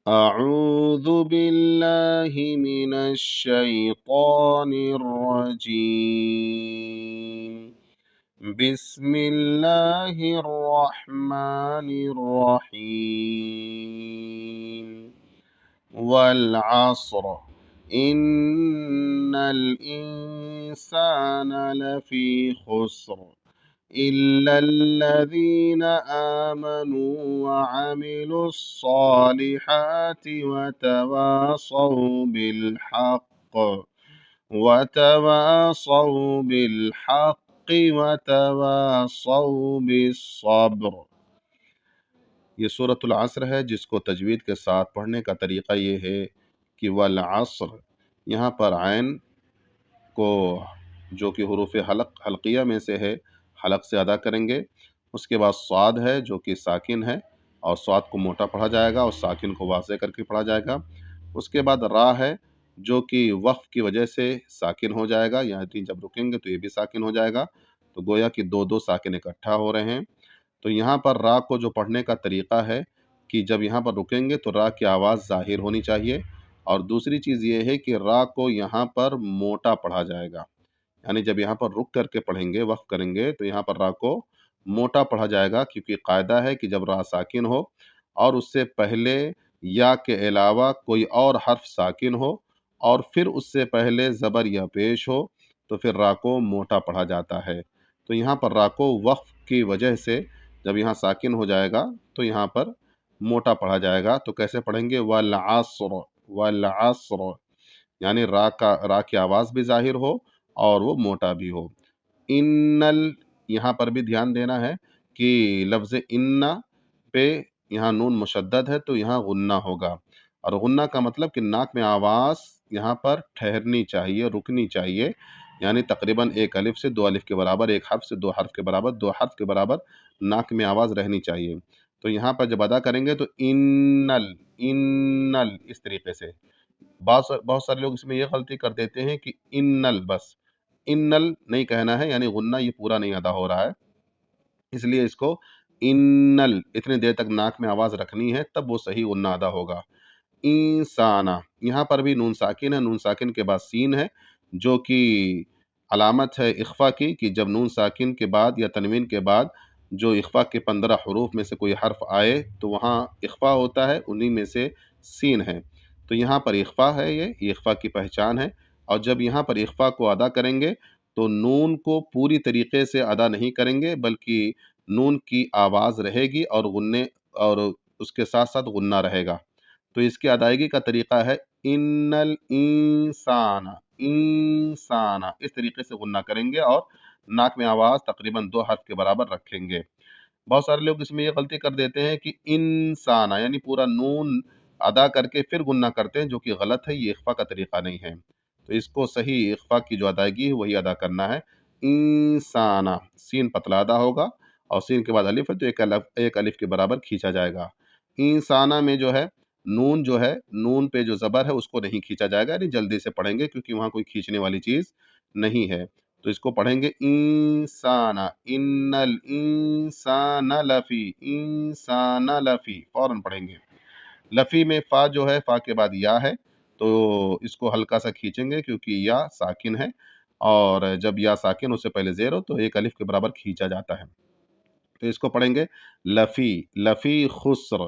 أعوذ بالله من الشيطان الرجيم. بسم الله الرحمن الرحيم. والعصر إن الإنسان لفي خسر إلا الذين آمنوا وعملوا الصالحات وتواصوا بالحق وتواصوا بالصبر. یہ سورۃ العصر ہے، جس کو تجوید کے ساتھ پڑھنے کا طریقہ یہ ہے کہ والعصر، یہاں پر عین کو جو کہ حروف حلقیہ میں سے ہے، حلق سے ادا کریں گے. اس کے بعد صاد ہے جو کہ ساکن ہے، اور صاد کو موٹا پڑھا جائے گا اور ساکن کو واضح کر کے پڑھا جائے گا. اس کے بعد را ہے جو کہ وقف کی وجہ سے ساکن ہو جائے گا، یعنی جب رکیں گے تو یہ بھی ساکن ہو جائے گا، تو گویا کہ دو دو ساکن اکٹھا ہو رہے ہیں. تو یہاں پر را کو جو پڑھنے کا طریقہ ہے کہ جب یہاں پر رکیں گے تو را کی آواز ظاہر ہونی چاہیے، اور دوسری چیز یہ ہے کہ را کو یہاں پر موٹا پڑھا جائے گا. یعنی جب یہاں پر رک کر کے پڑھیں گے، وقف کریں گے، تو یہاں پر را کو موٹا پڑھا جائے گا، کیونکہ قاعدہ ہے کہ جب را ساکن ہو اور اس سے پہلے یا کے علاوہ کوئی اور حرف ساکن ہو اور پھر اس سے پہلے زبر یا پیش ہو تو پھر را کو موٹا پڑھا جاتا ہے. تو یہاں پر را کو وقف کی وجہ سے جب یہاں ساکن ہو جائے گا تو یہاں پر موٹا پڑھا جائے گا. تو کیسے پڑھیں گے؟ والعصر، والعصر، یعنی را کی آواز بھی ظاہر ہو اور وہ موٹا بھی ہو. یہاں پر بھی دھیان دینا ہے کہ لفظ ان پہ یہاں نون مشدد ہے تو یہاں غنہ ہوگا، اور غنہ کا مطلب کہ ناک میں آواز یہاں پر ٹھہرنی چاہیے، رکنی چاہیے، یعنی تقریباً ایک الف سے دو الف کے برابر، ایک حرف سے دو حرف کے برابر، دو حرف کے برابر ناک میں آواز رہنی چاہیے. تو یہاں پر جب ادا کریں گے تو انل اس طریقے سے. بہت سارے لوگ اس میں یہ غلطی کر دیتے ہیں کہ انل، بس انل نہیں کہنا ہے، یعنی غنہ یہ پورا نہیں ادا ہو رہا ہے، اس لیے اس کو انل اتنی دیر تک ناک میں آواز رکھنی ہے، تب وہ صحیح غنہ ادا ہوگا. انسانہ، یہاں پر بھی نون ساکن ہے، نون ساکن کے بعد سین ہے جو کہ علامت ہے اخفا کی، کہ جب نون ساکن کے بعد یا تنوین کے بعد جو اخفا کے 15 حروف میں سے کوئی حرف آئے تو وہاں اخفا ہوتا ہے، انہی میں سے سین ہے. تو یہاں پر اخفا ہے، یہ اخفا کی پہچان ہے، اور جب یہاں پر اخفا کو ادا کریں گے تو نون کو پوری طریقے سے ادا نہیں کریں گے، بلکہ نون کی آواز رہے گی اور غنے اور اس کے ساتھ ساتھ غنہ رہے گا. تو اس کی ادائیگی کا طریقہ ہے ان الانسان، انسان اس طریقے سے غنہ کریں گے اور ناک میں آواز تقریباً دو حرف کے برابر رکھیں گے. بہت سارے لوگ اس میں یہ غلطی کر دیتے ہیں کہ انسان یعنی پورا نون ادا کر کے پھر غنہ کرتے ہیں، جو کہ غلط ہے، یہ اخفا کا طریقہ نہیں ہے. تو اس کو صحیح اخفا کی جو ادائیگی ہے وہی ادا کرنا ہے. انسان، سین پتلا ادا ہوگا اور سین کے بعد الف ہے تو ایک الف کے برابر کھینچا جائے گا. انسانہ میں جو ہے نون پہ جو زبر ہے اس کو نہیں کھینچا جائے گا، یعنی جلدی سے پڑھیں گے کیونکہ وہاں کوئی کھینچنے والی چیز نہیں ہے. تو اس کو پڑھیں گے انسان، ان الانسان لفی، انسان لفی، فوراً پڑھیں گے. لفی میں فا جو ہے، فا کے بعد یا ہے، تو اس کو ہلکا سا کھینچیں گے کیونکہ یا ساکن ہے، اور جب یا ساکن اس سے پہلے زیر ہو تو ایک الف کے برابر کھینچا جاتا ہے. تو اس کو پڑھیں گے لفی، لفی خسر.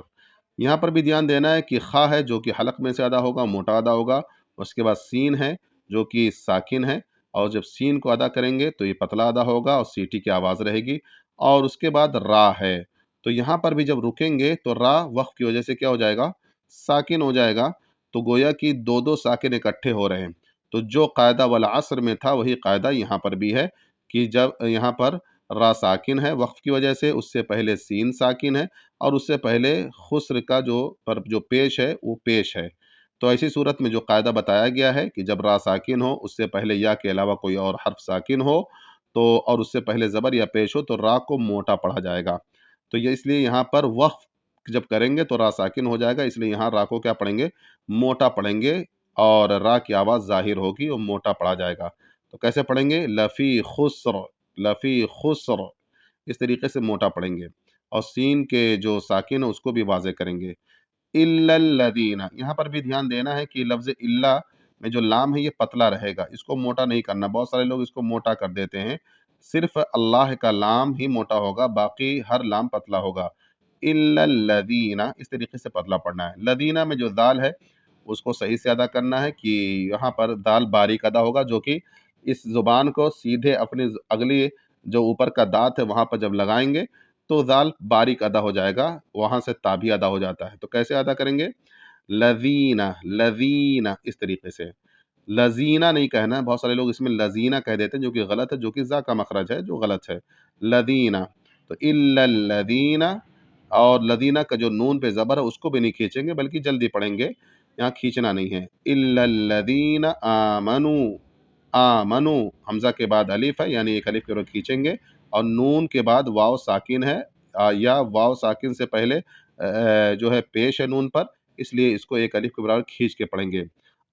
یہاں پر بھی دھیان دینا ہے کہ خا ہے جو کہ حلق میں سے ادا ہوگا، موٹا ادا ہوگا. اس کے بعد سین ہے جو کہ ساکن ہے، اور جب سین کو ادا کریں گے تو یہ پتلا ادا ہوگا اور سیٹی کی آواز رہے گی. اور اس کے بعد را ہے، تو یہاں پر بھی جب رکیں گے تو را وقف کی وجہ سے کیا ہو جائے گا؟ ساکن ہو جائے گا. تو گویا کہ دو دو ساکن اکٹھے ہو رہے ہیں. تو جو قاعدہ والعصر میں تھا وہی قاعدہ یہاں پر بھی ہے کہ جب یہاں پر را ساکن ہے وقف کی وجہ سے، اس سے پہلے سین ساکن ہے، اور اس سے پہلے خسر کا جو پیش ہے وہ پیش ہے. تو ایسی صورت میں جو قاعدہ بتایا گیا ہے کہ جب را ساکن ہو، اس سے پہلے یا کے علاوہ کوئی اور حرف ساکن ہو تو اور اس سے پہلے زبر یا پیش ہو تو را کو موٹا پڑھا جائے گا. تو یہ اس لیے یہاں پر وقف جب کریں گے تو را ساکن ہو جائے گا، اس لیے یہاں را کو کیا پڑھیں گے؟ موٹا پڑھیں گے، اور را کی آواز ظاہر ہوگی اور موٹا پڑھا جائے گا. تو کیسے پڑھیں گے؟ لفی خسر، لفی خسر، اس طریقے سے موٹا پڑھیں گے، اور سین کے جو ساکن ہے اس کو بھی واضح کریں گے. الا الذین، یہاں پر بھی دھیان دینا ہے کہ لفظ الا میں جو لام ہے یہ پتلا رہے گا، اس کو موٹا نہیں کرنا، بہت سارے لوگ اس کو موٹا کر دیتے ہیں، صرف اللہ کا لام ہی موٹا ہوگا، باقی ہر لام پتلا ہوگا، الا الذین، اس طریقے سے پتلا پڑھنا ہے۔ لذینہ میں جو دال ہے اس کو صحیح سے ادا کرنا ہے کہ یہاں پر دال باریک ادا ہوگا، جو کہ اس زبان کو سیدھے اپنی اگلی جو اوپر کا دانت ہے وہاں پر جب لگائیں گے تو دال باریک ادا ہو جائے گا، وہاں سے تا بھی ادا ہو جاتا ہے۔ تو کیسے ادا کریں گے؟ لذینہ، لذینہ، اس طریقے سے لذینہ نہیں کہنا ہے، بہت سارے لوگ اس میں لذینہ کہہ دیتے ہیں جو کہ غلط ہے، جو کہ ذا کا مخرج ہے جو غلط ہے، لذینہ۔ تو الا الذین، اور لذینہ کا جو نون پہ زبر ہے اس کو بھی نہیں کھینچیں گے بلکہ جلدی پڑھیں گے، یہاں کھینچنا نہیں ہے۔ الا الذین آمنوا، آمنو، حمزہ کے بعد الف ہے یعنی ایک الف کے اوپر کھینچیں گے، اور نون کے بعد واو ساکن ہے، یا واو ساکن سے پہلے جو ہے پیش ہے نون پر، اس لیے اس کو ایک الف کے برابر کھینچ کے پڑھیں گے۔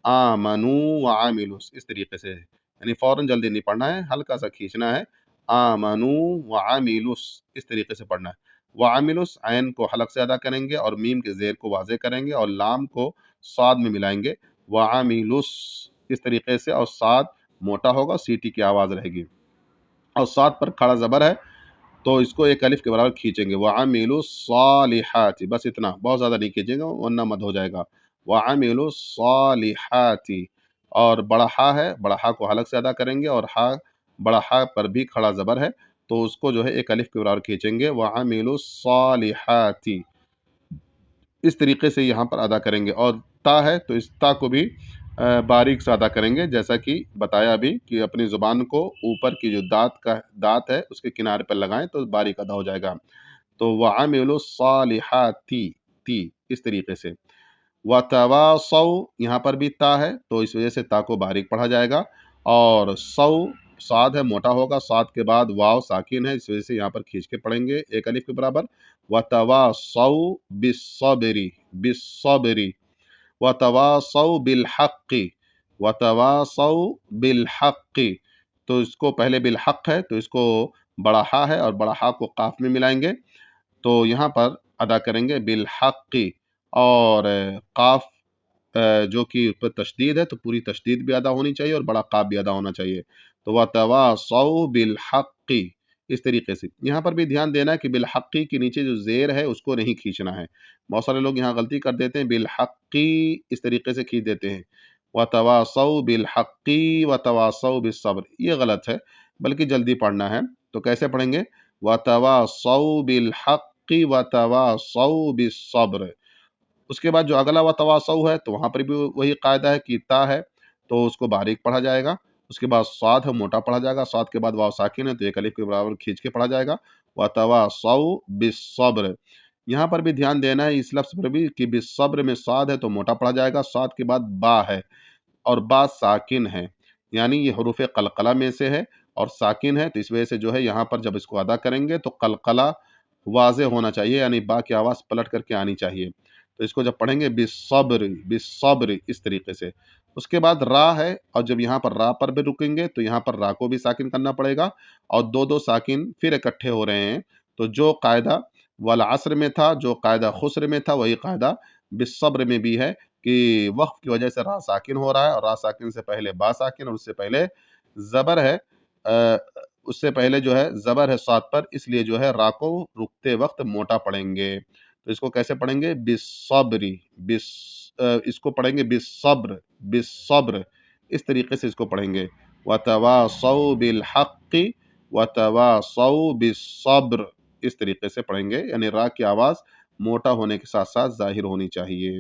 آمنو وعاملوا، اس طریقے سے، یعنی فوراً جلدی نہیں پڑھنا ہے، ہلکا سا کھینچنا ہے، آمنو وعاملوا، اس طریقے سے پڑھنا ہے۔ وعاملوا، عین کو حلق سے ادا کریں گے اور میم کے زیر کو واضح کریں گے اور لام کو صاد میں ملائیں گے، وعاملوا، اس طریقے سے، اور صاد موٹا ہوگا، سیٹی کی آواز رہے گی، اور صاد پر کھڑا زبر ہے تو اس کو ایک الف کے برابر کھینچیں گے، وَعَمِلُوا الصَّالِحَاتِ، بس اتنا، بہت زیادہ نہیں کھینچیں گے ورنہ مد ہو جائے گا، وَعَمِلُوا الصَّالِحَاتِ، اور بڑا ہا ہے، بڑا ہا کو حلق سے ادا کریں گے، اور ہا، بڑا ہا پر بھی کھڑا زبر ہے تو اس کو جو ہے ایک الف کے برابر کھینچیں گے، وَعَمِلُوا الصَّالِحَاتِ، اس طریقے سے یہاں پر ادا کریں گے۔ اور تا ہے تو اس تا کو بھی باریک سے ادا کریں گے، جیسا کہ بتایا ابھی کہ اپنی زبان کو اوپر کی جو دانت ہے اس کے کنارے پر لگائیں تو باریک ادا ہو جائے گا۔ تو وَعَمِلُوا الصَّالِحَاتِ، تی، اس طریقے سے۔ وَتَوَاصَوْا، یہاں پر بھی تا ہے تو اس وجہ سے تا کو باریک پڑھا جائے گا، اور سو، صاد ہے موٹا ہوگا، صاد کے بعد واو ساکن ہے، اس وجہ سے یہاں پر کھینچ کے پڑھیں گے ایک الف کے برابر، وَتَوَاصَوْا بِالصَّبْرِ، بِالصَّبْرِ، وَتَوَاصَوْا بِالْحَقِّ، وَتَوَاصَوْا بِالْحَقِّ، تو اس کو پہلے بالحق ہے تو اس کو بڑا ہا ہے اور بڑا ہا کو قاف میں ملائیں گے تو یہاں پر ادا کریں گے بالحق، اور قاف جو کہ اس پر تشدید ہے تو پوری تشدید بھی ادا ہونی چاہیے اور بڑا قاف بھی ادا ہونا چاہیے، تو وَتَوَاصَوْا بِالْحَقِّ، اس طریقے سے۔ یہاں پر بھی دھیان دینا ہے کہ بالحقی کے نیچے جو زیر ہے اس کو نہیں کھینچنا ہے، بہت سارے لوگ یہاں غلطی کر دیتے ہیں، بالحقی اس طریقے سے کھینچ دیتے ہیں، وَتَوَاصَوْا بِالْحَقِّ وَتَوَاصَوْا بِالصَّبْرِ، یہ غلط ہے بلکہ جلدی پڑھنا ہے، تو کیسے پڑھیں گے؟ وَتَوَاصَوْا بِالْحَقِّ وَتَوَاصَوْا بِالصَّبْرِ، اس کے بعد جو اگلا وَتَوَاصَوْا ہے تو وہاں پر بھی وہی قاعدہ ہے کہ تا ہے تو اس کو باریک پڑھا جائے گا، اس کے بعد صاد ہے موٹا پڑھا جائے گا، صاد کے بعد واو ساکن ہے تو ایک الف کے برابر کھینچ کے پڑھا جائے گا، وَتَوَاصَوْا بِالصَّبْرِ، یہاں پر بھی دھیان دینا ہے اس لفظ پر بھی کہ بالصبر میں صاد ہے تو موٹا پڑھا جائے گا، صاد کے بعد با ہے اور با ساکن ہے، یعنی یہ حروف قلقلہ میں سے ہے اور ساکن ہے تو اس وجہ سے جو ہے یہاں پر جب اس کو ادا کریں گے تو قلقلہ واضح ہونا چاہیے، یعنی با کی آواز پلٹ کر کے آنی چاہیے، تو اس کو جب پڑھیں گے بالصبر، بالصبر، اس طریقے سے۔ اس کے بعد را ہے اور جب یہاں پر را پر بھی رکیں گے تو یہاں پر را کو بھی ساکن کرنا پڑے گا اور دو دو ساکن پھر اکٹھے ہو رہے ہیں، تو جو قاعدہ والعصر میں تھا، جو قاعدہ خسر میں تھا، وہی قاعدہ بالصبر میں بھی ہے کہ وقف کی وجہ سے را ساکن ہو رہا ہے اور را ساکن سے پہلے با ساکن اور اس سے پہلے زبر ہے، اس سے پہلے جو ہے زبر ہے صاد پر، اس لیے جو ہے را کو رکتے وقت موٹا پڑھیں گے، تو اس کو کیسے پڑھیں گے؟ بالصبری، اس کو پڑھیں گے بالصبر، بالصبر، اس طریقے سے اس کو پڑھیں گے، وَتَوَاصَوْا بِالْحَقِّ وَتَوَاصَوْا بِالصَّبْرِ، اس طریقے سے پڑھیں گے، یعنی را کی آواز موٹا ہونے کے ساتھ ساتھ ظاہر ہونی چاہیے۔